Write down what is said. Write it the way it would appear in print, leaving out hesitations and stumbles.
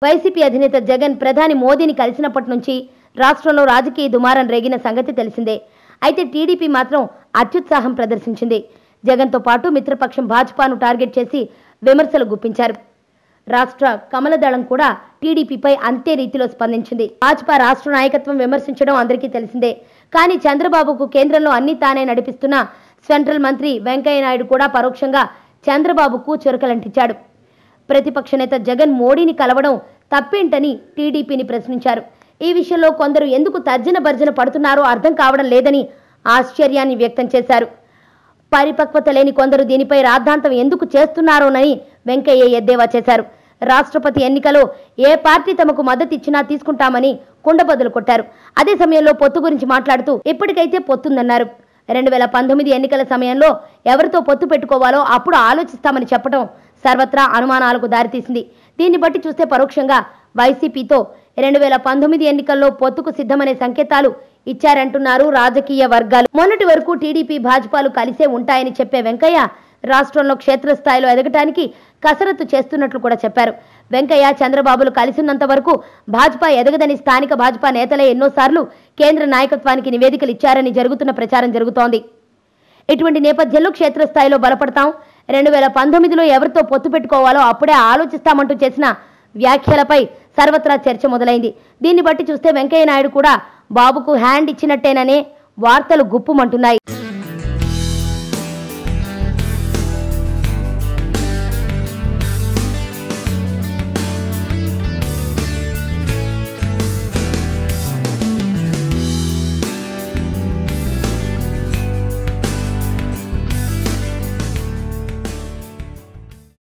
YCP అధినేత జగన్ ప్రధాని మోదీని కలిసినప్పటి నుంచి రాష్ట్రంలో రాజకీయ దుమారం రేగిన సంగతి తెలిసిందే. అయితే టీడీపీ మాత్రం అత్యుత్సాహం ప్రదర్శించింది. జగన్తో పాటు మిత్రపక్షం భాజపాను టార్గెట్ చేసి విమర్శలు గుప్పించారు. రాష్ట్ర కమలదళం కూడా టీడీపీపై అంతే రీతిలో స్పందించింది. భాజపా రాష్ట్ర నాయకత్వం విమర్శించడం అందరికీ తెలిసిందే. కానీ చంద్రబాబుకు కేంద్రంలో అన్ని తానే నడిపిస్తున్న సెంట్రల్ మంత్రి వెంకయ్య నాయుడు కూడా పరోక్షంగా చంద్రబాబుకు చురకలంటించాడు. ప్రతిపక్ష నేత జగన్ మోడీని కలవడం తప్పేంటని టీడీపీని ప్రశ్నించారు. ఈ విషయంలో కొందరు ఎందుకు తర్జన భర్జన పడుతున్నారో అర్థం కావడం లేదని ఆశ్చర్యాన్ని వ్యక్తం చేశారు. పరిపక్వత లేని కొందరు దీనిపై రాద్ధాంతం ఎందుకు చేస్తున్నారోనని వెంకయ్య ఎద్దేవా చేశారు. రాష్ట్రపతి ఎన్నికలో ఏ పార్టీ తమకు మద్దతు ఇచ్చినా తీసుకుంటామని కుండబద్దలు కొట్టారు. అదే సమయంలో పొత్తు గురించి మాట్లాడుతూ ఇప్పటికైతే పొత్తుందన్నారు. 2019 ఎన్నికల సమయంలో ఎవరితో పొత్తు పెట్టుకోవాలో అప్పుడు ఆలోచిస్తామని చెప్పడం సర్వత్రా అనుమానాలకు దారితీసింది. దీన్ని బట్టి చూస్తే పరోక్షంగా వైసీపీతో 2019 ఎన్నికల్లో పొత్తుకు సిద్ధమనే సంకేతాలు ఇచ్చారంటున్నారు రాజకీయ వర్గాలు. మొన్నటి వరకు టీడీపీ భాజపాలు కలిసే ఉంటాయని చెప్పే వెంకయ్య రాష్ట్రంలో క్షేత్రస్థాయిలో ఎదగటానికి కసరత్తు చేస్తున్నట్లు కూడా చెప్పారు. వెంకయ్య చంద్రబాబులు కలిసినంత వరకు భాజపా ఎదగదని స్థానిక భాజపా నేతలే ఎన్నోసార్లు కేంద్ర నాయకత్వానికి నివేదికలు ఇచ్చారని జరుగుతున్న ప్రచారం జరుగుతోంది. ఇటువంటి నేపథ్యంలో క్షేత్రస్థాయిలో బలపడతాం, 2019లో ఎవరితో పొత్తు పెట్టుకోవాలో అప్పుడే ఆలోచిస్తామంటూ చేసిన వ్యాఖ్యలపై సర్వత్రా చర్చ మొదలైంది. దీన్ని బట్టి చూస్తే వెంకయ్య నాయుడు కూడా బాబుకు హ్యాండ్ ఇచ్చినట్టేననే వార్తలు గుప్పుమంటున్నాయి.